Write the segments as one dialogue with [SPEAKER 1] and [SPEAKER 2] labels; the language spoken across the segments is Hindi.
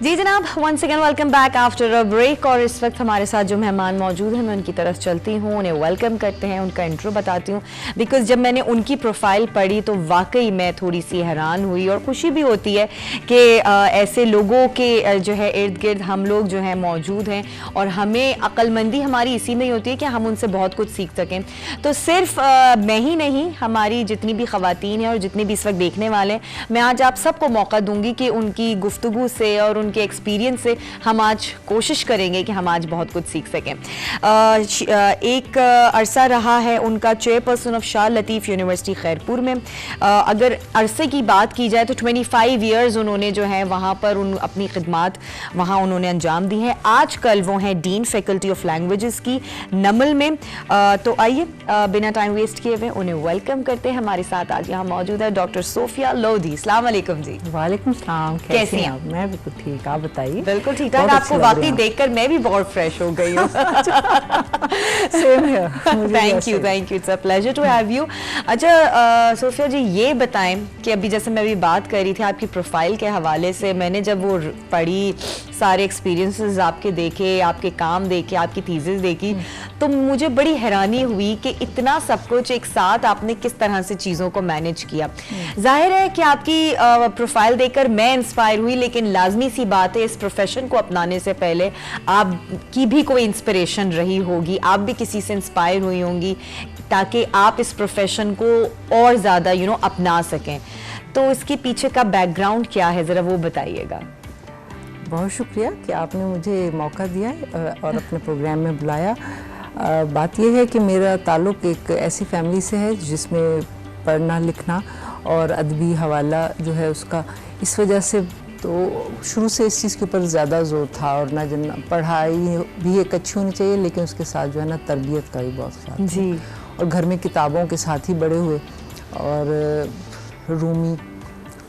[SPEAKER 1] जी जनाब, once again welcome back after a break. और इस वक्त हमारे साथ जो मेहमान मौजूद हैं मैं उनकी तरफ चलती हूँ, उन्हें वेलकम करते हैं, उनका इंट्रो बताती हूँ। बिकॉज जब मैंने उनकी प्रोफाइल पढ़ी तो वाकई मैं थोड़ी सी हैरान हुई और खुशी भी होती है कि ऐसे लोगों के जो है इर्द गिर्द हम लोग जो हैं मौजूद हैं और हमें अक्लमंदी हमारी इसी में ही होती है कि हम उनसे बहुत कुछ सीख सकें। तो सिर्फ मैं ही नहीं, हमारी जितनी भी ख़वातीन हैं और जितने भी इस वक्त देखने वाले हैं, मैं आज आप सबको मौका दूंगी कि उनकी गुफ्तगू से और उनके एक्सपीरियंस से हम आज कोशिश करेंगे कि हम आज बहुत कुछ सीख सकें। एक अरसा रहा है उनका chairperson of Shah Latif university Khairpur में। अगर अरसे की बात की जाए तो 25 ईयर्स उन्होंने जो है वहाँ पर अपनी खिदमात वहाँ उन्होंने अंजाम दी है। आजकल वो हैं डीन फैकल्टी ऑफ लैंग्वेजेस की नमल में। तो आइए बिना टाइम वेस्ट किए हुए उन्हें वेलकम करते हैं। हमारे साथ आज यहाँ मौजूद है डॉक्टर सोफिया लोधी। अस्सलाम वालेकुम जी।
[SPEAKER 2] वालेकुम सलाम।
[SPEAKER 1] कैसी हैं आप?
[SPEAKER 2] मैं बिल्कुल ठीक, आप बताइए।
[SPEAKER 1] बिल्कुल ठीक ठाक। आपको वाकई देखकर मैं भी बहुत फ्रेश हो गई हूँ।
[SPEAKER 2] Same here.
[SPEAKER 1] Thank you, it's a pleasure to have you. अच्छा सोफिया जी, ये बताएं कि अभी जैसे मैं अभी बात कर रही थी आपकी प्रोफाइल के हवाले से, मैंने जब वो पढ़ी, सारे एक्सपीरियंसेस आपके देखे, आपके काम देखे, आपकी थीसिस देखी, तो मुझे बड़ी हैरानी हुई कि इतना सब कुछ एक साथ आपने किस तरह से चीज़ों को मैनेज किया। जाहिर है कि आपकी प्रोफाइल देखकर मैं इंस्पायर हुई, लेकिन लाजमी सी बात है इस प्रोफेशन को अपनाने से पहले आपकी भी कोई इंस्पिरेशन रही होगी, आप भी किसी से इंस्पायर हुई होंगी ताकि आप इस प्रोफेशन को और ज़्यादा अपना सकें। तो इसके पीछे का बैकग्राउंड क्या है, ज़रा वो बताइएगा।
[SPEAKER 2] बहुत शुक्रिया कि आपने मुझे मौका दिया और अपने प्रोग्राम में बुलाया। बात यह है कि मेरा ताल्लुक़ एक ऐसी फैमिली से है जिसमें पढ़ना लिखना और अदबी हवाला जो है उसका, इस वजह से तो शुरू से इस चीज़ के ऊपर ज़्यादा ज़ोर था। और ना पढ़ाई भी एक अच्छी होनी चाहिए, लेकिन उसके साथ जो है ना तरबियत का भी बहुत साथ जी। और घर में किताबों के साथ ही बड़े हुए, और रूमी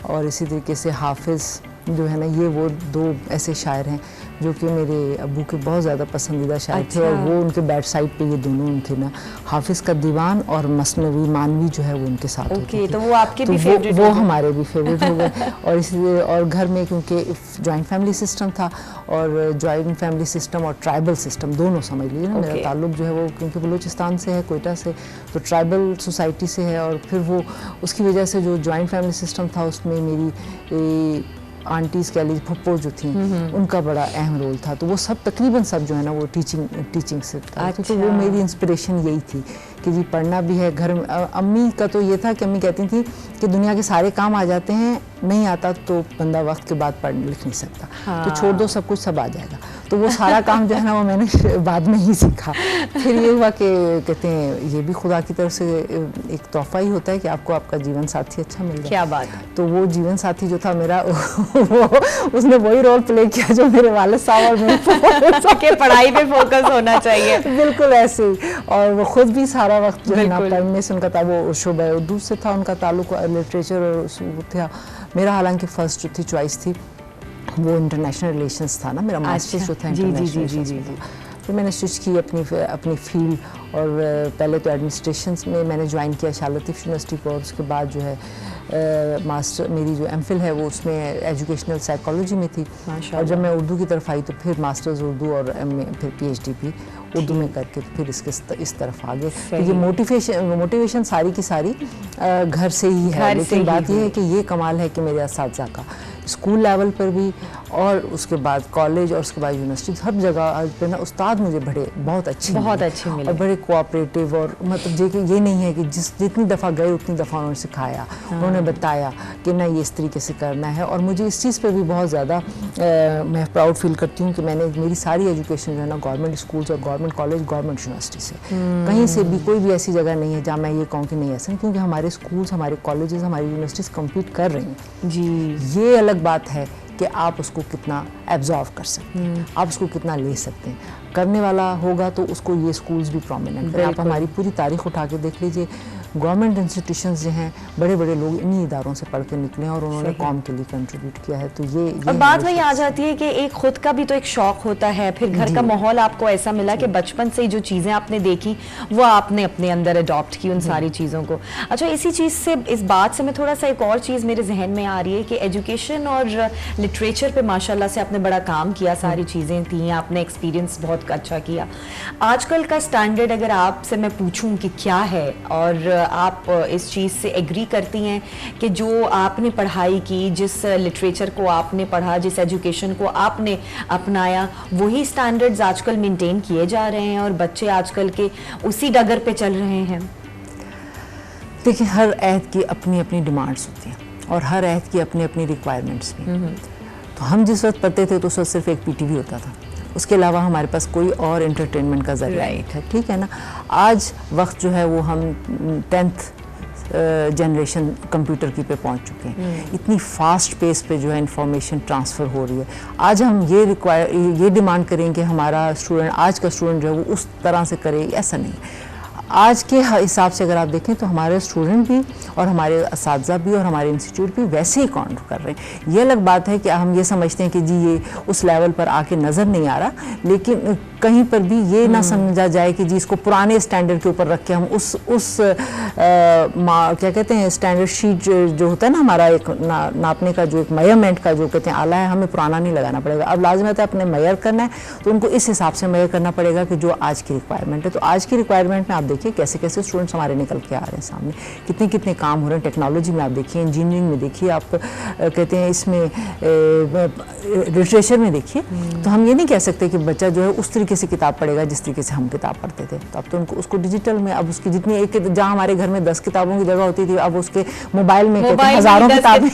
[SPEAKER 2] और इसी तरीके से हाफिज़ जो है ना, ये वो दो ऐसे शायर हैं जो कि मेरे अब्बू के बहुत ज़्यादा पसंदीदा शायर थे। और वो उनके बैड साइड पे ये दोनों उनके ना, हाफिज़ का दीवान और मसनवी मानवी जो है वो उनके साथ होती थी।
[SPEAKER 1] तो वो आपके
[SPEAKER 2] तो
[SPEAKER 1] भी फेवरेट
[SPEAKER 2] वो हमारे भी फेवरेट हो गए। और इसलिए और घर में क्योंकि जॉइंट फैमिली सिस्टम था, और जॉइंट फैमिली सिस्टम और ट्राइबल सिस्टम दोनों समझ लीजिए ना। मेरा ताल्लुक जो है वो क्योंकि बलूचिस्तान से है, कोयटा से, तो ट्राइबल सोसाइटी से है। और फिर वो उसकी वजह से जो जॉइंट फैमिली सिस्टम था उसमें मेरी आंटीज़ कह लीजिए, फप्पो जो थी, उनका बड़ा अहम रोल था। तो वो सब तकरीबन सब जो है ना वो टीचिंग से था। अच्छा। तो वो मेरी इंस्पिरेशन यही थी कि जी पढ़ना भी है। घर में अम्मी का तो ये था कि अम्मी कहती थी कि दुनिया के सारे काम आ जाते हैं, नहीं आता तो बंदा वक्त के बाद पढ़ लिख नहीं सकता। हाँ। तो छोड़ दो सब कुछ, सब आ जाएगा। तो वो सारा काम जो है ना वो मैंने बाद में ही सीखा। फिर ये हुआ कि कहते हैं ये भी खुदा की तरफ से एक तोहफा ही होता है कि आपको आपका जीवन साथी अच्छा मिल जाए।
[SPEAKER 1] क्या बात।
[SPEAKER 2] तो वो जीवन साथी जो था मेरा वो उसने वही रोल प्ले किया जो मेरे वालिद साहब और मेरे
[SPEAKER 1] पढ़ाई पे फोकस होना चाहिए।
[SPEAKER 2] बिल्कुल ऐसे ही। और वो खुद भी सारा वक्त जो है ना पढ़ने से उनका था, वो शोबा उर्दू से था उनका ताल्लुक, लिटरेचर और था। मेरा हालांकि फर्स्ट जो थी चॉइस थी वो इंटरनेशनल रिलेशंस था ना, मेरा मास्टर्स जो था इंटरनेशनल रिलेशंस में था। फिर मैंने स्विच की अपनी फील्ड, और पहले तो एडमिनिस्ट्रेशन में मैंने ज्वाइन किया शाह लतीफ़ यूनिवर्सिटी को, और उसके बाद जो है मास्टर मेरी जो एमफिल है वो उसमें एजुकेशनल साइकोलॉजी में थी। और जब मैं उर्दू की तरफ आई तो फिर मास्टर्स उर्दू और फिर पीएचडी भी उर्दू में करके फिर इस तरफ आ गए। तो ये मोटिवेशन सारी की सारी घर से ही है। लेकिन बात यह है कि ये कमाल है कि मेरे असातिज़ा का स्कूल लेवल पर भी, और उसके बाद कॉलेज, और उसके बाद यूनिवर्सिटी, हर जगह पे ना उस्ताद मुझे बहुत अच्छे मिले और बड़े कोऑपरेटिव। और मतलब ये नहीं है कि जितनी दफ़ा गए उतनी दफ़ा उन्होंने सिखाया। उन्होंने बताया कि ना ये इस तरीके से करना है। और मुझे इस चीज़ पे भी बहुत ज़्यादा मैं प्राउड फील करती हूँ कि मेरी सारी एजुकेशन जो है ना गवर्नमेंट स्कूल्स और गवर्नमेंट कॉलेज, गवर्नमेंट यूनिवर्सिटी से, कहीं से भी कोई भी ऐसी जगह नहीं है जहाँ मैं ये कहूँ कि नहीं ऐसा नहीं, क्योंकि हमारे स्कूल्स, हमारे कॉलेजेस, हमारी यूनिवर्सिटीज़ कम्पीट कर रही हैं जी। ये अलग बात है कि आप उसको कितना एब्जॉर्व कर सकते हैं, आप उसको कितना ले सकते हैं। करने वाला होगा तो उसको ये स्कूल्स भी प्रोमिनेंट है। आप हमारी पूरी तारीख उठा के देख लीजिए, गवर्नमेंट इंस्टीट्यूशंस जो हैं, बड़े बड़े लोग इन्हीं इदारों से पढ़ के निकले हैं और उन्होंने कौम के लिए कंट्रीब्यूट किया है। तो ये
[SPEAKER 1] और बात वही आ जाती है कि एक खुद का भी तो एक शौक होता है, फिर घर का माहौल आपको ऐसा मिला कि बचपन से ही जो चीज़ें आपने देखी वो आपने अपने अंदर अडॉप्ट की उन सारी चीज़ों को। अच्छा, इसी चीज़ से, इस बात से मैं थोड़ा सा एक और चीज़ मेरे जहन में आ रही है कि एजुकेशन और लिटरेचर पे माशाल्लाह से आपने बड़ा काम किया, सारी चीज़ें थी, आपने एक्सपीरियंस बहुत अच्छा किया। आजकल का स्टैंडर्ड अगर आपसे मैं पूछूं कि क्या है, और आप इस चीज़ से एग्री करती हैं कि जो आपने पढ़ाई की, जिस लिटरेचर को आपने पढ़ा, जिस एजुकेशन को आपने अपनाया, वही स्टैंडर्ड्स आजकल मेंटेन किए जा रहे हैं और बच्चे आजकल के उसी डगर पे चल रहे हैं?
[SPEAKER 2] देखिए, हर ऐद की अपनी अपनी डिमांड्स होती हैं और हर ऐद की अपनी अपनी रिक्वायरमेंट्स भी। तो हम जिस वक्त पढ़ते थे तो उस वक्त सिर्फ एक पीटीवी होता था, उसके अलावा हमारे पास कोई और एंटरटेनमेंट का जरिया नहीं था, ठीक है ना। आज वक्त जो है वो हम 10th जनरेशन कंप्यूटर की पे पहुंच चुके हैं। इतनी फास्ट पेस पे जो है इंफॉर्मेशन ट्रांसफ़र हो रही है। आज हम ये डिमांड करें कि हमारा स्टूडेंट, आज का स्टूडेंट जो है वो उस तरह से करे, ऐसा नहीं। आज के हिसाब से अगर आप देखें तो हमारे स्टूडेंट भी और हमारे असातिज़ा भी और हमारे इंस्टीट्यूट भी वैसे ही काउंट कर रहे हैं। ये अलग बात है कि हम ये समझते हैं कि जी ये उस लेवल पर आके नज़र नहीं आ रहा, लेकिन कहीं पर भी ये ना समझा जाए कि जी इसको पुराने स्टैंडर्ड के ऊपर रख के हम उस क्या कहते हैं स्टैंडर्ड शीट जो होता है ना हमारा एक नापने का जो एक मेजरमेंट का जो कहते हैं आला है, हमें पुराना नहीं लगाना पड़ेगा। अब लाजमत है अपने मेजर करना है तो उनको इस हिसाब से मेजर करना पड़ेगा कि जो आज की रिक्वायरमेंट है। तो आज की रिक्वायरमेंट में आप देखिए कैसे कैसे स्टूडेंट्स हमारे निकल के आ रहे हैं सामने, कितने कितने काम हो रहे हैं। टेक्नोलॉजी में आप देखिए, इंजीनियरिंग में देखिए, आप कहते हैं इसमें लिटरेचर में देखिए। तो हम ये नहीं कह सकते कि बच्चा जो है उस तरीके से किताब पढ़ेगा जिस तरीके से हम किताब पढ़ते थे। तो अब तो उनको उसको डिजिटल में, अब उसकी जितनी एक जहाँ हमारे घर में 10 किताबों की जगह होती थी, अब उसके मोबाइल में हज़ारों किताबें।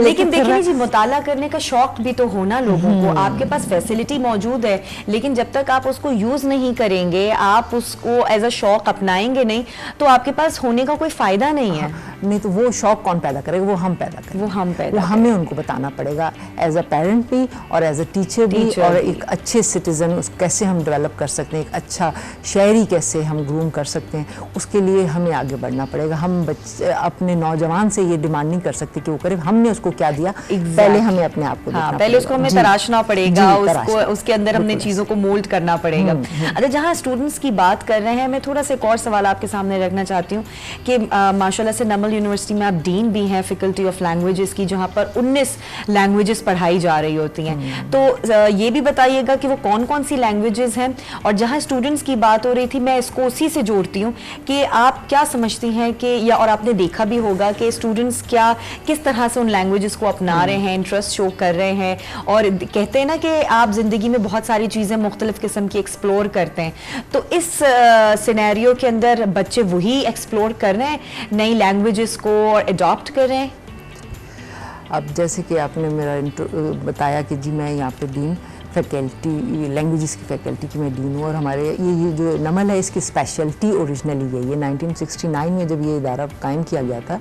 [SPEAKER 1] लेकिन देखिए जी, मुताला करने का शौक भी तो होना लोगों को। आपके पास फैसिलिटी मौजूद है, लेकिन जब तक आप उसको यूज नहीं करेंगे, आप उसको एज अ शौक अपनाएंगे नहीं, तो आपके पास होने का कोई फायदा नहीं है।
[SPEAKER 2] नहीं तो वो शौक कौन पैदा करेगा? वो हम पैदा करेंगे। वो हमें उनको बताना पड़ेगा, एज अ पेरेंट भी और एज अ टीचर भी, और एक अच्छे सिटीजन उसको कैसे हम डेवलप कर सकते हैं, एक अच्छा शहरी कैसे हम ग्रूम कर सकते हैं, उसके लिए हमें आगे बढ़ना पड़ेगा। हम बच्चे अपने नौजवान से ये डिमांड नहीं कर सकते कि वो करे, हमने उसको क्या दिया, पहले हमें अपने आप को देखना पड़ेगा।
[SPEAKER 1] पहले उसको हमें तराशना पड़ेगा, उसको उसके अंदर हमने चीजों को मोल्ड करना पड़ेगा। अच्छा, जहाँ स्टूडेंट्स की बात कर रहे हैं, मैं थोड़ा सा एक और सवाल आपके सामने रखना चाहती हूँ कि माशाल्लाह से नमल यूनिवर्सिटी में आप डीन भी हैं फैकल्टी ऑफ लैंग्वेजेस की, जहाँ पर 19 लैंग्वेजेस पढ़ाई जा रही होती हैं। तो ये भी बताइएगा कि वो कौन कौन सी लैंग्वेजेस हैं, और जहाँ स्टूडेंट्स की बात हो रही थी, मैं इसको उसी से जोड़ती हूँ कि आप क्या समझती हैं कि, या और आपने देखा भी होगा कि स्टूडेंट्स क्या किस तरह से उन लैंग्वेजेस को अपना रहे हैं, इंटरेस्ट शो कर रहे हैं, और कहते हैं ना कि आप ज़िंदगी में बहुत सारी चीज़ें मुख्तलिफ किस्म की एक्सप्लोर करते हैं, तो इस सिनेरियो के अंदर बच्चे वही एक्सप्लोर कर रहे हैं, नई लैंग्वेजेस को और अडॉप्ट कर रहे हैं?
[SPEAKER 2] अब जैसे कि आपने मेरा बताया कि जी मैं यहाँ पे डीन फैकल्टी लैंग्वेजेस की फैकल्टी की मैं डीन हूँ, और हमारे ये जो नमल है इसकी स्पेशलिटी ओरिजिनली यही है। 1969 में जब ये इदारा कायम किया गया था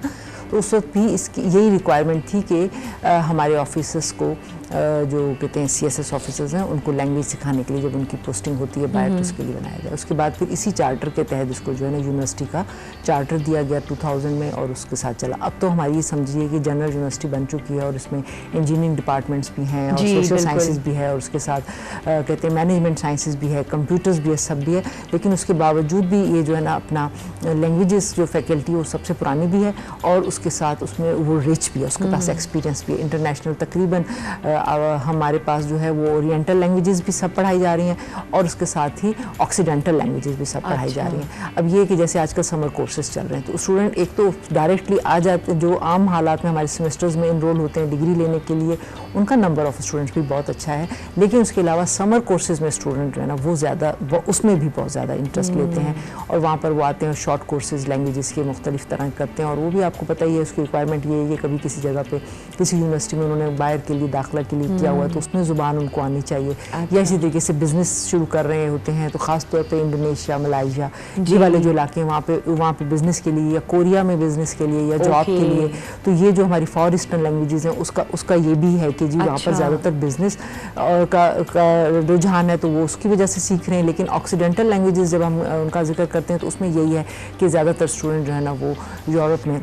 [SPEAKER 2] तो उस वक्त भी इसकी यही रिक्वायरमेंट थी कि हमारे ऑफिसर्स को जो कहते हैं CSS ऑफिसर्स हैं उनको लैंग्वेज सिखाने के लिए जब उनकी पोस्टिंग होती है बाहर, तो उसके लिए बनाया गया। उसके बाद फिर इसी चार्टर के तहत इसको जो है ना यूनिवर्सिटी का चार्टर दिया गया 2000 में, और उसके साथ चला। अब तो हमारी ये समझिए कि जनरल यूनिवर्सिटी बन चुकी है और इसमें इंजीनियरिंग डिपार्टमेंट्स भी हैं और सोशल साइंसेज भी है, और उसके साथ कहते हैं मैनेजमेंट साइंसेज भी है, कंप्यूटर्स भी है, सब भी है। लेकिन उसके बावजूद भी ये जो है ना अपना लैंग्वेजेस जो फैकल्टी वो सबसे पुरानी भी है, और उसके साथ उसमें वो रिच भी है, उसके पास एक्सपीरियंस भी है इंटरनेशनल। तकरीबन हमारे पास जो है वो ओरिएंटल लैंग्वेजेस भी सब पढ़ाई जा रही हैं, और उसके साथ ही ऑक्सीडेंटल लैंग्वेजेस भी सब पढ़ाई जा रही हैं। अब ये कि जैसे आजकल समर कोर्सेज चल रहे हैं, तो स्टूडेंट एक तो डायरेक्टली आ जाते हैं, जो आम हालात में हमारे सेमेस्टर्स में इनरोल होते हैं डिग्री लेने के लिए, उनका नंबर ऑफ स्टूडेंट्स भी बहुत अच्छा है। लेकिन उसके अलावा समर कोर्सेज में स्टूडेंट जो है ना वो ज़्यादा, उसमें भी बहुत ज़्यादा इंटरेस्ट लेते हैं, और वहाँ पर वो आते हैं, शॉर्ट कोर्सेज लैंग्वेजेस के मुख्तलिफ तरह करते हैं। और वो भी आपको पता ही है, उसकी रिक्वायरमेंट ये है कि कभी किसी जगह पर किसी यूनिवर्सिटी में उन्होंने बाहर के लिए दाखिला वगैरह के लिए किया हुआ है, तो उसमें ज़ुबान उनको आनी चाहिए। या इसी तरीके से बिज़नेस शुरू कर रहे होते हैं तो ख़ास तौर पे इंडोनेशिया, मलाइशिया ये वाले जो इलाके हैं वहाँ पे बिज़नेस के लिए, या कोरिया में बिज़नेस के लिए, या जॉब के लिए, तो ये जो हमारी फॉर ईस्टर्न लैंग्वेजेस हैं उसका ये भी है कि जी वहाँ पर ज़्यादातर बिज़नेस का रुझान है, तो वो उसकी वजह से सीख रहे हैं। लेकिन ऑक्सीडेंटल लैंग्वेजेस जब हम उनका जिक्र करते हैं तो उसमें यही है कि ज़्यादातर स्टूडेंट जो है ना वो यूरोप में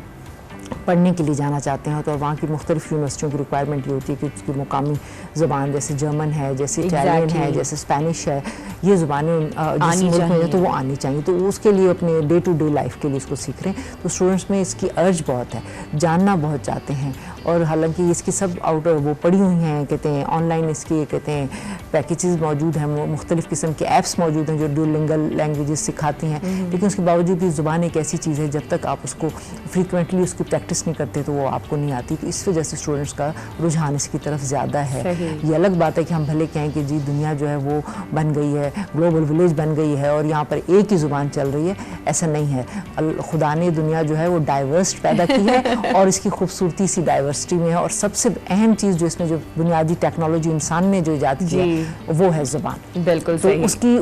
[SPEAKER 2] पढ़ने के लिए जाना चाहते हैं, तो वहाँ की मुख्तलिफ यूनिवर्सिटियों की रिक्वायरमेंट ये होती है कि उसकी मुकामी ज़बान जैसे जर्मन है, जैसे इटालियन है, जैसे स्पेनिश है, ये ज़बानें जिस मुल्क में है तो वो आनी चाहिए। तो उसके लिए अपने डे टू डे लाइफ के लिए इसको सीख रहे हैं। तो स्टूडेंट्स में इसकी अर्ज बहुत है, जानना बहुत चाहते हैं। और हालांकि इसकी सब आउटर वो पड़ी हुई हैं, कहते हैं ऑनलाइन इसकी कहते हैं पैकेजेस मौजूद हैं, मुख्तलिफ किस्म के ऐप्स मौजूद हैं जो ड्यूलिंगल लैंग्वेजेस सिखाती हैं। लेकिन उसके बावजूद भी ज़ुबान एक ऐसी चीज़ है जब तक आप उसको फ्रीक्वेंटली उसकी प्रैक्टिस नहीं करते तो वो आपको नहीं आती। तो इस वजह से स्टूडेंट्स का रुझान इसकी तरफ ज़्यादा है। ये अलग बात है कि हम भले कहें कि जी दुनिया जो है वो बन गई है, ग्लोबल विलेज बन गई है और यहाँ पर एक ही ज़ुबान चल रही है, ऐसा नहीं है। खुदा ने दुनिया जो है वो डाइवर्स पैदा की है और इसकी खूबसूरती सी डाइवर्सिटी में है। और सबसे अहम चीज़ जो इसमें जो बुनियादी टेक्नोलॉजी इंसान ने जो इजाद की है वो है ज़ुबान।
[SPEAKER 1] बिल्कुल
[SPEAKER 2] तो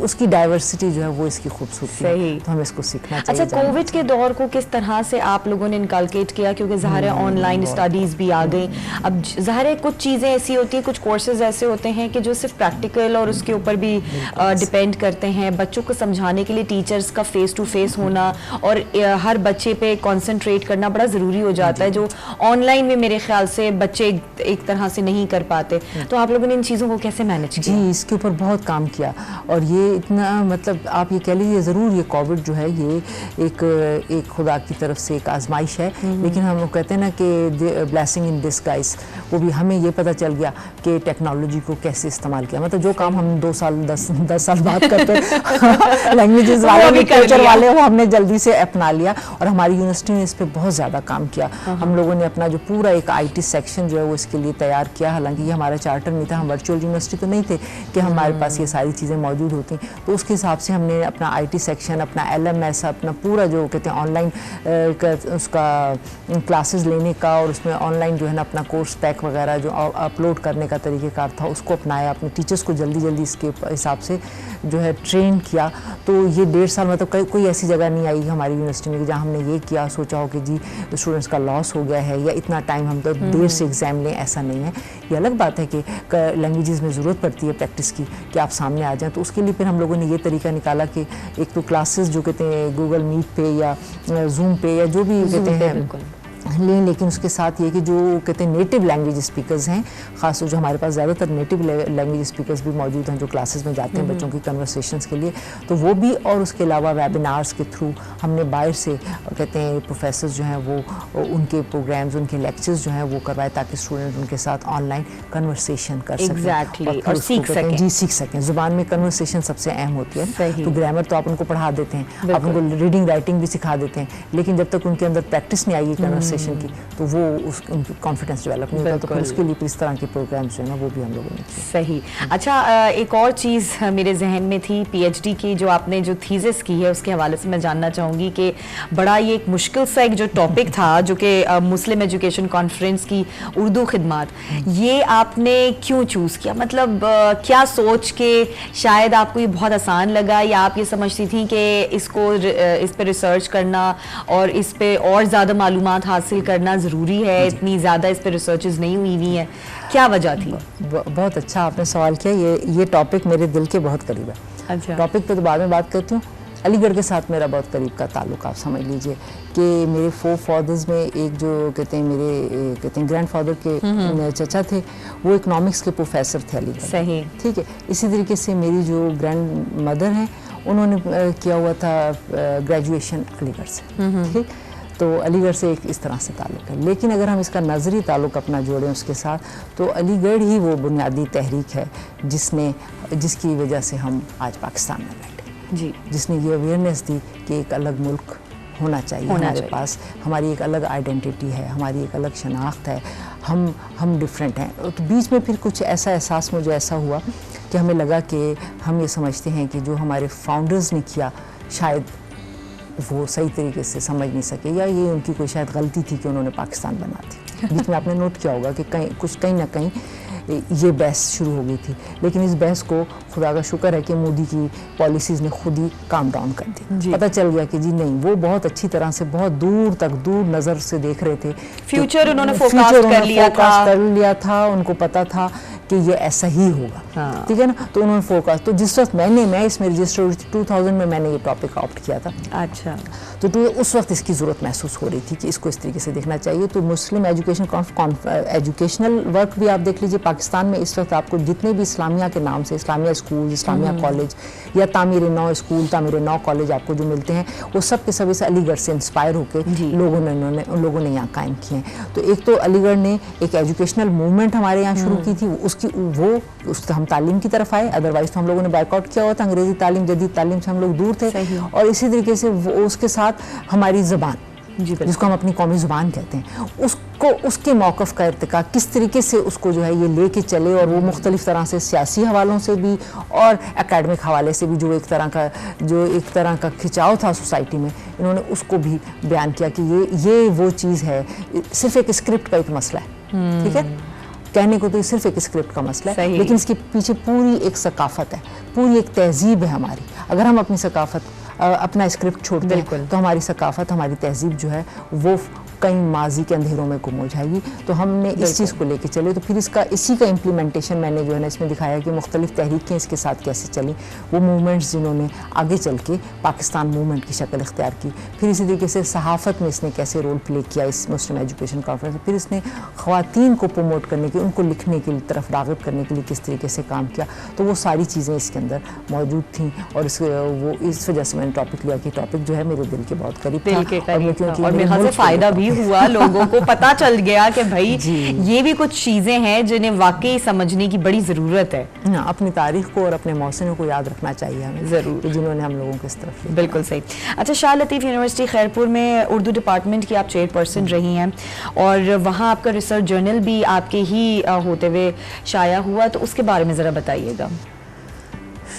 [SPEAKER 2] उसकी डाइवर्सिटी जो है वो इसकी खूबसूरती है, तो हमें इसको सीखना चाहिए।
[SPEAKER 1] अच्छा, कोविड के दौर को किस तरह से आप लोगों ने इनकलकेट किया, क्योंकि ज़ाहिर है ऑनलाइन स्टडीज़ भी आ गई। अब ज़ाहिर है कुछ चीज़ें ऐसी होती हैं, कुछ कोर्सेज ऐसे होते हैं कि जो सिर्फ प्रैक्टिकल और उसके ऊपर भी डिपेंड करते हैं। बच्चों को समझाने के लिए टीचर्स का फेस टू फेस होना और हर बच्चे पे कंसंट्रेट करना बड़ा ज़रूरी हो जाता है, जो ऑनलाइन में मेरे ख्याल से बच्चे एक तरह से नहीं कर पाते। तो आप लोगों ने इन चीज़ों को कैसे मैनेज किया?
[SPEAKER 2] जी, इसके ऊपर बहुत काम किया और ये इतना मतलब आप ये कह लीजिए ज़रूर ये कोविड जो है ये एक खुदा की तरफ से एक आजमाइश है। लेकिन हम लोग कहते हैं ना कि ब्लेसिंग इन डिस्गाइज, वो भी हमें ये पता चल गया कि टेक्नोलॉजी को कैसे इस्तेमाल किया। मतलब जो काम हम 2 साल 10 साल बाद करते लैंग्वेजेस वाले, लिटरेचर वाले, वो हमने जल्दी से अपना लिया और हमारी यूनिवर्सिटी ने इस पर बहुत ज़्यादा काम किया। हम लोगों ने अपना जो पूरा एक IT सेक्शन जो है वो इसके लिए तैयार किया। हालांकि ये हमारा चार्टर नहीं था, हम वर्चुअल यूनिवर्सिटी तो नहीं थे कि हमारे पास ये सारी चीज़ें मौजूद होती। तो उसके हिसाब से हमने अपना IT सेक्शन, अपना LMS, अपना पूरा जो कहते हैं ऑनलाइन उसका क्लासेस लेने का और उसमें ऑनलाइन जो है ना अपना कोर्स पैक वगैरह जो अपलोड करने का तरीक़ेकार था उसको अपनाया। अपने टीचर्स को जल्दी जल्दी इसके हिसाब से जो है ट्रेन किया। तो ये 1.5 साल मतलब कोई ऐसी जगह नहीं आई हमारी यूनिवर्सिटी में कि जहाँ हमने ये किया सोचा हो कि जी स्टूडेंट्स का लॉस हो गया है या इतना टाइम हम तो देर से एग्ज़ाम लें, ऐसा नहीं है। ये अलग बात है कि लैंग्वेजेस में ज़रूरत पड़ती है प्रैक्टिस की कि आप सामने आ जाएं। तो उसके लिए फिर हम लोगों ने ये तरीका निकाला कि एक तो क्लासेस जो कहते हैं गूगल मीट पे या जूम पे या जो भी कहते हैं लें, लेकिन उसके साथ ये कि जो कहते हैं नेटिव लैंग्वेज स्पीकर्स हैं, ख़ास जो हमारे पास ज़्यादातर नेटिव लैंग्वेज स्पीकर्स भी मौजूद हैं जो क्लासेस में जाते हैं बच्चों की कन्वर्सेशंस के लिए, तो वो भी। और उसके अलावा वेबिनार्स के थ्रू हमने बाहर से कहते हैं प्रोफेसर्स जो हैं वो उनके प्रोग्राम्स, उनके लेक्चर्स जो हैं वो करवाए ताकि स्टूडेंट उनके साथ ऑनलाइन कन्वर्सेशन कर सकें
[SPEAKER 1] और सीख सकें।
[SPEAKER 2] जी, सीख सकें। ज़ुबान में कन्वर्सेशन सबसे अहम होती है। तो ग्रामर तो आप उनको पढ़ा देते हैं, आप उनको रीडिंग राइटिंग भी सिखा देते हैं, लेकिन जब तक उनके अंदर प्रैक्टिस नहीं आएगी कन्वर्सेशन की तो वो उनकी कॉन्फिडेंस डेवलप नहीं होता। तो फिर उसके लिए इस तरह के प्रोग्राम्स जो है ना वो भी हम लोगों ने किए।
[SPEAKER 1] सही। अच्छा, एक और चीज़ मेरे जहन में थी, PhD की जो आपने जो थीसिस की है उसके हवाले से मैं जानना चाहूँगी कि बड़ा ये एक मुश्किल सा एक जो टॉपिक था जो कि मुस्लिम एजुकेशन कॉन्फ्रेंस की उर्दू खिदमत, ये आपने क्यों चूज़ किया? मतलब क्या सोच के शायद आपको ये बहुत आसान लगा या आप ये समझती थी कि इस पर रिसर्च करना और इस पर और ज़्यादा मालूमात हासिल करना ज़रूरी है, इतनी ज़्यादा इस पर रिसर्चेस नहीं हुई हैं, क्या वजह थी?
[SPEAKER 2] बहुत अच्छा आपने सवाल किया। ये टॉपिक मेरे दिल के बहुत करीब है। अच्छा। टॉपिक पे तो बाद में बात करती हूँ। अलीगढ़ के साथ मेरा बहुत करीब का ताल्लुक, आप समझ लीजिए कि मेरे 4 फादर्स में एक जो कहते हैं मेरे कहते हैं ग्रैंडफादर के चचा थे, वो इकोनॉमिक्स के प्रोफेसर थे अलीगढ़।
[SPEAKER 1] सही।
[SPEAKER 2] ठीक है। इसी तरीके से मेरी जो ग्रैंड मदर हैं उन्होंने किया हुआ था ग्रेजुएशन अलीगढ़ से। ठीक। तो अलीगढ़ से एक इस तरह से ताल्लुक़ है। लेकिन अगर हम इसका नज़री ताल्लुक़ अपना जोड़ें उसके साथ, तो अलीगढ़ ही वो बुनियादी तहरीक है जिसकी वजह से हम आज पाकिस्तान में बैठे जी, जिसने ये अवेयरनेस दी कि एक अलग मुल्क होना चाहिए हमारे पास, हमारी एक अलग आइडेंटिटी है, हमारी एक अलग शनाख्त है, हम डिफरेंट हैं। तो बीच में फिर कुछ ऐसा एहसास मुझे ऐसा हुआ कि हमें लगा कि हम ये समझते हैं कि जो हमारे फाउंडर्स ने किया शायद वो सही तरीके से समझ नहीं सके, या ये उनकी कोई शायद गलती थी कि उन्होंने पाकिस्तान बना दी। बीच में आपने नोट किया होगा कि कहीं ना कहीं ये बहस शुरू हो गई थी। लेकिन इस बहस को खुदा का शुक्र है कि मोदी की पॉलिसीज़ ने खुद ही काम डाउन कर दी। पता चल गया कि जी नहीं, वो बहुत अच्छी तरह से बहुत दूर तक दूर नज़र से देख रहे थे,
[SPEAKER 1] फ्यूचर उन्होंने फोरकास्ट कर
[SPEAKER 2] लिया था, उनको पता था कि ये ऐसा ही होगा। ठीक है ना, तो उन्होंने फोरकास्ट, तो जिस वक्त मैं इसमें रजिस्टर हुई थी 2000 में, मैंने ये टॉपिक ऑप्ट किया था।
[SPEAKER 1] अच्छा,
[SPEAKER 2] तो उस वक्त इसकी ज़रूरत महसूस हो रही थी कि इसको इस तरीके से देखना चाहिए। तो मुस्लिम एजुकेशनल वर्क भी आप देख लीजिए, पाकिस्तान में इस वक्त आपको जितने भी इस्लामिया के नाम से इस्लामिया स्कूल, इस्लामिया कॉलेज या तामीर नौ स्कूल, तामीर नौ कॉलेज आपको जो मिलते हैं, वो सब के सब इस अलीगढ़ से इंस्पायर होकर लोगों ने यहाँ कायम किए हैं। तो एक तो अलीगढ़ ने एक एजुकेशनल मूवमेंट हमारे यहाँ शुरू की थी, उससे हम तालीम की तरफ आए, अदरवाइज तो हम लोगों ने बायकॉट किया हुआ था, अंग्रेजी तालीम, जदीद तालीम से हम लोग दूर थे। और इसी तरीके से उसके साथ हमारी ज़बान, जिसको हम अपनी कौमी ज़ुबान कहते हैं, उसको उसके मौक़िफ़ का इर्तिका किस तरीके से उसको जो है ये लेके चले, और वो मुख्तलिफ़ तरह से सियासी हवालों से भी और एकेडमिक हवाले से भी जो एक तरह का खिंचाव था सोसाइटी में, इन्होंने उसको भी बयान किया कि ये वो चीज़ है, सिर्फ एक स्क्रिप्ट का एक मसला है। ठीक है, कहने को तो सिर्फ एक स्क्रिप्ट का मसला है, लेकिन इसके पीछे पूरी एक सकाफत है, पूरी एक तहजीब है हमारी। अगर हम अपनी सकाफत, अपना स्क्रिप्ट छोड़ते हैं तो हमारी सकाफत, हमारी तहजीब जो है वो कई माजी के अंधेरों में गुम हो जाएगी। तो हमने इस चीज़ को लेके चले, तो फिर इसी का इम्प्लीमेंटेशन मैंने जो है ना इसमें दिखाया कि मुख्तलिफ तहरीकें इसके साथ कैसे चली, वो मूवमेंट्स जिन्होंने आगे चल के पाकिस्तान मूवमेंट की शक्ल इख्तियार की। फिर इसी तरीके से सहाफ़त में इसने कैसे रोल प्ले किया इस मुस्लिम एजुकेशन कॉन्फ्रेंस में। फिर इसने ख़वातीन को प्रमोट करने की, उनको लिखने की तरफ राग़िब करने के लिए किस तरीके से काम किया, तो वो सारी चीज़ें इसके अंदर मौजूद थी। और इस वजह से मैंने टॉपिक लिया कि टॉपिक जो है मेरे दिल के बहुत करीब था, और मेरे से फ़ायदा भी
[SPEAKER 1] हुआ, लोगों को पता चल गया कि भाई ये भी कुछ चीजें हैं जिन्हें वाकई समझने की बड़ी जरूरत है।
[SPEAKER 2] अपनी तारीख को और अपने मौसम को याद रखना चाहिए हमें
[SPEAKER 1] जरूर,
[SPEAKER 2] जिन्होंने हम लोगों को इस तरफ।
[SPEAKER 1] बिल्कुल सही। अच्छा, शाह लतीफ़ यूनिवर्सिटी खैरपुर में उर्दू डिपार्टमेंट की आप चेयरपर्सन रही हैं, और वहाँ आपका रिसर्च जर्नल भी आपके ही होते हुए शाया हुआ, तो उसके बारे में ज़रा बताइएगा।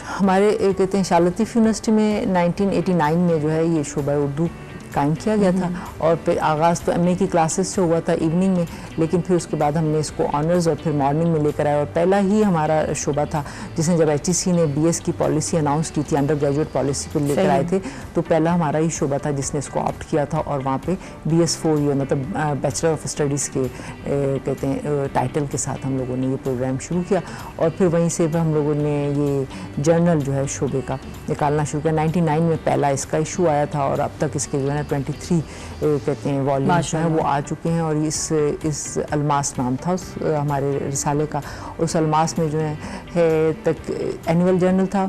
[SPEAKER 2] हमारे कहते हैं शाह लतीफ़ यूनिवर्सिटी में 1989 में जो है ये शोबा उर्दू कायम किया गया था, और फिर आगाज़ तो एमए की क्लासेस से हुआ था इवनिंग में, लेकिन फिर उसके बाद हमने इसको ऑनर्स और फिर मॉर्निंग में लेकर आए। और पहला ही हमारा शोबा था जिसने, जब एचईसी ने बीएस की पॉलिसी अनाउंस की थी, अंडर ग्रेजुएट पॉलिसी को लेकर आए थे, तो पहला हमारा ही शोबा था जिसने इसको ऑप्ट किया था, और वहाँ पे BS 4 ईयर मतलब बैचलर ऑफ स्टडीज़ के कहते हैं टाइटल के साथ हम लोगों ने ये प्रोग्राम शुरू किया। और फिर वहीं से हम लोगों ने ये जर्नल जो है शोबे का निकालना शुरू किया। 99 में पहला इसका इशू आया था, और अब तक इसके जो है 23 कहते हैं वॉल्यूम जो हैं वो आ चुके हैं। और इस अलमास नाम था उस हमारे रिसाले का। उस अलमास में जो है तक एनुअल जर्नल था,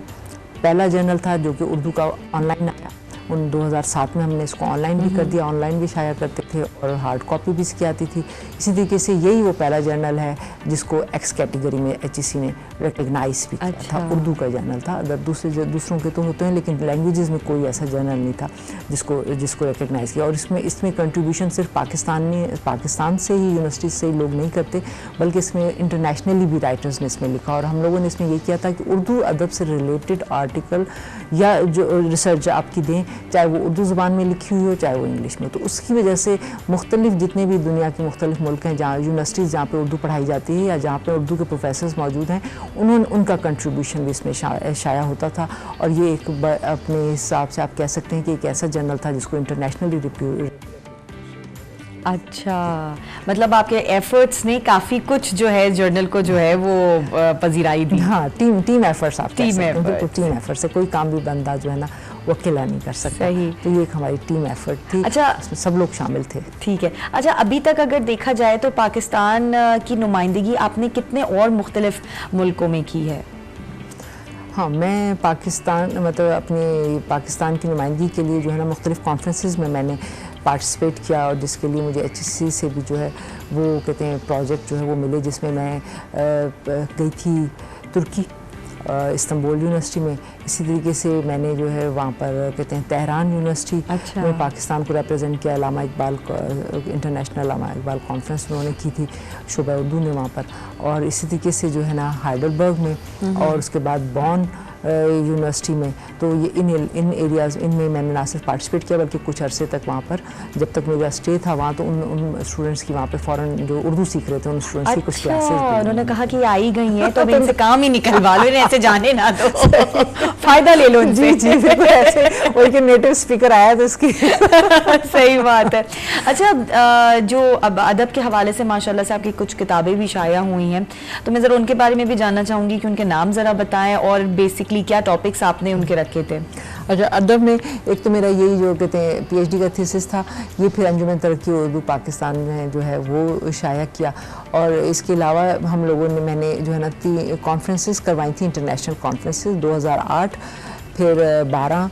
[SPEAKER 2] पहला जर्नल था जो कि उर्दू का ऑनलाइन आया। 2007 में हमने इसको ऑनलाइन भी कर दिया, ऑनलाइन भी शाया करते थे और हार्ड कॉपी भी इसकी आती थी। इसी तरीके से यही वो पहला जर्नल है जिसको एक्स कैटेगरी में एचईसी ने रिकग्नाइज भी किया था। उर्दू का जर्नल था, अगर दूसरों के तो होते हैं, लेकिन लैंग्वेजेस में कोई ऐसा जर्नल नहीं था जिसको रिकग्नाइज किया। और इसमें कंट्रीब्यूशन सिर्फ पाकिस्तान से ही, यूनिवर्सिटी से ही लोग नहीं करते, बल्कि इसमें इंटरनेशनली भी राइटर्स ने इसमें लिखा। और हम लोगों ने इसमें ये किया था कि उर्दू अदब से रिलेटेड आर्टिकल या जो रिसर्च आपकी दें, चाहे वो उर्दू ज़ुबान में लिखी हुई हो चाहे वो इंग्लिश में। तो उसकी वजह से मुख्तलिफ जितने भी दुनिया के मुख्तलिफ मुल्क हैं जहाँ यूनिवर्सिटीज़ जहाँ पे उर्दू पढ़ाई जाती है या जहाँ पे उर्दू के प्रोफेसर्स मौजूद हैं, उनका कंट्रीब्यूशन भी इसमें शाया होता था। और ये एक अपने हिसाब से आप कह सकते हैं कि एक ऐसा जर्नल था जिसको इंटरनेशनली रिव्यू।
[SPEAKER 1] अच्छा, मतलब आपके एफर्ट्स ने काफ़ी कुछ जो है जर्नल को जो है वो पजीराई दी।
[SPEAKER 2] हाँ, टीम एफर्ट्स आप कह सकते हैं। टीम एफर्ट से कोई काम भी बंदा जो है ना वो अकेला नहीं कर सकता। तो ये एक हमारी टीम एफर्ट थी।
[SPEAKER 1] अच्छा,
[SPEAKER 2] सब लोग शामिल थे।
[SPEAKER 1] ठीक है। अच्छा, अभी तक अगर देखा जाए तो पाकिस्तान की नुमाइंदगी आपने कितने और मुख्तलिफ मुल्कों में की है?
[SPEAKER 2] हाँ, मैं अपने पाकिस्तान की नुमाइंदगी के लिए जो है ना मुख्तलिफ कॉन्फ्रेंसेस में मैंने पार्टिसिपेट किया, और जिसके लिए मुझे एचईसी से भी जो है वो कहते हैं प्रोजेक्ट जो है वो मिले, जिसमें मैं गई थी तुर्की, इस्तांबुल यूनिवर्सिटी में। इसी तरीके से मैंने जो है वहाँ पर कहते हैं तेहरान यूनिवर्सिटी में पाकिस्तान को रिप्रेजेंट किया। अल्लामा इकबाल इंटरनेशनल अल्लामा इकबाल कॉन्फ्रेंस उन्होंने की थी शोबा उर्दू ने वहाँ पर। और इसी तरीके से जो है ना हाइडलबर्ग में, और उसके बाद बॉन यूनिवर्सिटी में। तो ये इन एरियाज़ इनमें मैंने ना सिर्फ पार्टिसिपेट किया बल्कि कुछ अरसे तक वहाँ पर जब तक मेरा स्टे था वहाँ, तो उन स्टूडेंट्स की वहाँ पे फॉरेन जो उर्दू सीख रहे थे उन स्टूडेंट्स की कुछ क्लासेस।
[SPEAKER 1] उन्होंने कहा कि आई गई हैं तो इनसे काम ही निकलवा लो, इन्हें ऐसे जाने ना दो, फायदा ले लो इनसे।
[SPEAKER 2] जी बिल्कुल ऐसे, और नेटिव स्पीकर आया तो इसकी
[SPEAKER 1] सही बात है। अच्छा, जो अब अदब के हवाले से माशाल्लाह से आपकी कुछ किताबें भी शाया हुई हैं, तो मैं ज़रा उनके बारे में भी जानना चाहूँगी कि उनके नाम ज़रा बताएं और बेसिकली क्या टॉपिक्स आपने उनके रखे थे।
[SPEAKER 2] अच्छा, अदब में एक तो मेरा यही जो कहते हैं पीएचडी का थीसिस था, ये फिर अंजुमन तरक्की उर्दू पाकिस्तान में जो है वो शाया किया। और इसके अलावा हम लोगों ने मैंने जो है ना 3 कॉन्फ्रेंसेस करवाई थी, इंटरनेशनल कॉन्फ्रेंसेस 2008, फिर 12,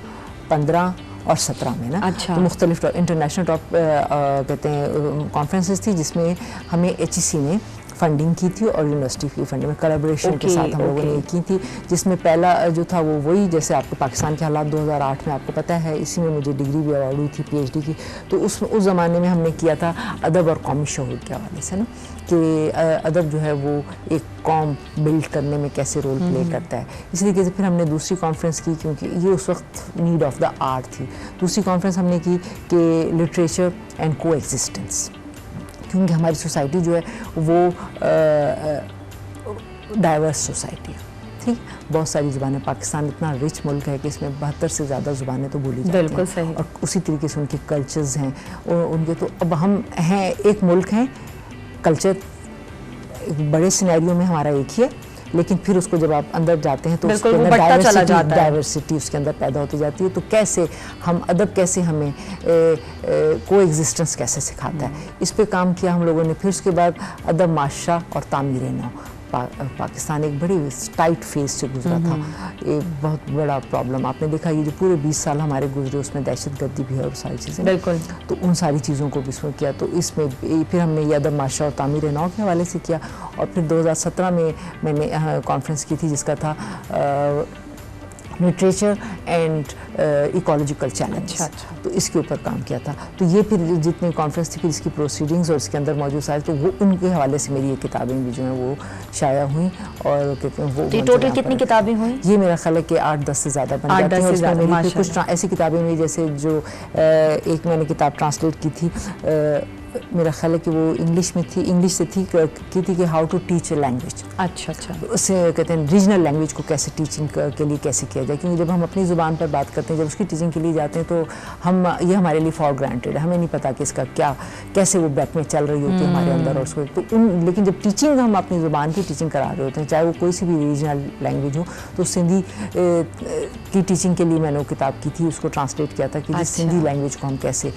[SPEAKER 2] 15 और 17 में ना।
[SPEAKER 1] अच्छा।
[SPEAKER 2] तो मुख्तलिफ इंटरनेशनल कहते हैं कॉन्फ्रेंसेस थी जिसमें हमें HEC ने फंडिंग की थी और यूनिवर्सिटी की फंडिंग में कोलैबोरेशन के साथ हम लोगों ने की थी, जिसमें पहला जो था वो वही जैसे आपको पाकिस्तान के हालात 2008 में आपको पता है, इसी में मुझे डिग्री भी अवार्ड हुई थी पीएचडी की। तो उस ज़माने में हमने किया था अदब और कौमी शऊर के हवाले से ना, कि अदब जो है वो एक कौम बिल्ड करने में कैसे रोल प्ले करता है। इस तरीके से फिर हमने दूसरी कॉन्फ्रेंस की, क्योंकि ये उस वक्त नीड ऑफ द आर्ट थी। दूसरी कॉन्फ्रेंस हमने की कि लिटरेचर एंड को एग्जिस्टेंस, क्योंकि हमारी सोसाइटी जो है वो डाइवर्स सोसाइटी है, ठीक। बहुत सारी ज़ुबानें, पाकिस्तान इतना रिच मुल्क है कि इसमें 72 से ज़्यादा ज़ुबानें तो बोली जाती हैं।
[SPEAKER 1] सही।
[SPEAKER 2] और उसी तरीके से उनके कल्चर्स हैं उनके। तो अब हम हैं एक मुल्क हैं, कल्चर एक बड़े सिनेरियो में हमारा एक ही है, लेकिन फिर उसको जब आप अंदर जाते हैं तो उसके अंदर डाइवर्सिटी उसके अंदर पैदा होती जाती है। तो कैसे हम अदब कैसे हमें को एग्जिस्टेंस कैसे सिखाता है, इस पे काम किया हम लोगों ने। फिर उसके बाद अदब, माशरा और तामीर नौ। पाकिस्तान एक बड़ी टाइट फेज से गुजरा था, एक बहुत बड़ा प्रॉब्लम आपने देखा, ये जो पूरे 20 साल हमारे गुजरे उसमें दहशतगर्दी भी है और सारी चीज़ें।
[SPEAKER 1] बिल्कुल।
[SPEAKER 2] तो उन सारी चीज़ों को भी इसमें किया। तो इसमें फिर हमने ये अदब, माशरा और तामीर नौ के हवाले से किया। और फिर 2017 में मैंने कॉन्फ्रेंस की थी जिसका था लिटरेचर एंड इकोलॉजिकल चैलेंज। तो इसके ऊपर काम किया था। तो ये फिर जितनी कॉन्फ्रेंस थी, फिर इसकी प्रोसीडिंग्स और इसके अंदर मौजूद सारे, तो वो उनके हवाले से मेरी ये किताबें भी जो हैं वो शाया हुई। और कहते हैं वो
[SPEAKER 1] टोटल कितनी किताबें हुई?
[SPEAKER 2] ये मेरा ख्याल है कि 8-10 से ज़्यादा बन जाती हैं। उसमें मेरी कुछ ऐसी किताबें हुई जैसे जो एक मैंने किताब ट्रांसलेट की थी, मेरा ख्याल है कि वो इंग्लिश में थी, इंग्लिश से थी की थी कि how to teach a language.
[SPEAKER 1] अच्छा।
[SPEAKER 2] उससे कहते हैं रीजनल लैंग्वेज को कैसे टीचिंग के लिए कैसे किया जाए, क्योंकि जब हम अपनी ज़ुबान पर बात करते हैं, जब उसकी टीचिंग के लिए जाते हैं तो हम ये हमारे लिए फॉर ग्रांटेड है, हमें नहीं पता कि इसका क्या कैसे वो बैक में चल रही होती है हमारे अंदर और उसको। तो लेकिन जब टीचिंग हम अपनी ज़ुबान की टीचिंग करा रहे होते हैं, चाहे वो कोई सी भी रीजनल लैंग्वेज हो, तो सिंधी की टीचिंग के लिए मैंने वो किताब की थी, उसको ट्रांसलेट किया था कि सिंधी लैंग्वेज को हम कैसे,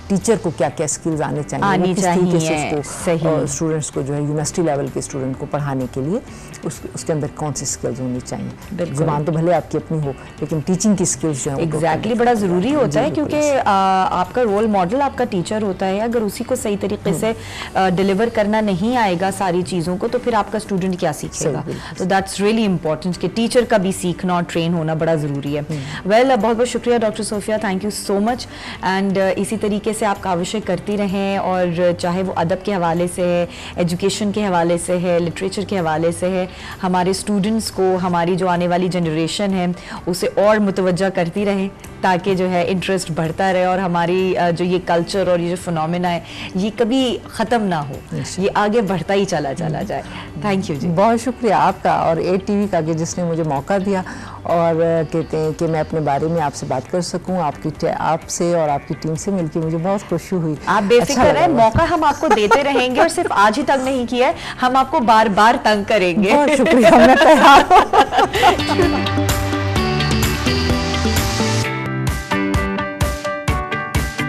[SPEAKER 2] टीचर को क्या क्या स्किल्स आने चाहिए, किस तरीके से उसको स्टूडेंट्स को जो है यूनिवर्सिटी लेवल के स्टूडेंट को पढ़ाने के लिए उसके अंदर कौन सी स्किल्स होनी चाहिए। जुबान तो भले आपकी अपनी हो, लेकिन टीचिंग की स्किल्स जो है
[SPEAKER 1] एग्जैक्टली बड़ा ज़रूरी होता है, क्योंकि आपका रोल मॉडल आपका टीचर होता है। अगर उसी को सही तरीके से डिलीवर करना नहीं आएगा सारी चीज़ों को, तो फिर आपका स्टूडेंट क्या सीखेगा। तो दैट्स रियली इंपॉर्टेंट कि टीचर का भी सीखना और ट्रेन होना बड़ा ज़रूरी है। वेल, बहुत बहुत शुक्रिया doctor Sophia, thank you so much. And इसी तरीके से आप काविशें करती रहें, और चाहे वो अदब के हवाले से है, एजुकेशन के हवाले से है, लिटरेचर के हवाले से है, हमारे स्टूडेंट्स को, हमारी जो आने वाली जनरेशन है उसे और मुतवज्जा करती रहें, ताकि जो है इंटरेस्ट बढ़ता रहे और हमारी जो ये कल्चर और ये जो फिनोमेना है ये कभी ख़त्म ना हो, ये आगे बढ़ता ही चला जाए। थैंक यू जी,
[SPEAKER 2] बहुत शुक्रिया आपका और ATV का कि जिसने मुझे मौका दिया और कहते हैं कि मैं अपने बारे में आपसे बात कर सकूं। आपसे और आपकी टीम से मिलकर मुझे बहुत खुशी हुई।
[SPEAKER 1] आप बेफिक्र रहें, मौका हम आपको देते रहेंगे और सिर्फ आज ही तंग नहीं किया है, हम आपको बार बार तंग करेंगे।
[SPEAKER 2] बहुत शुक्रिया, मैं तैयार हूं।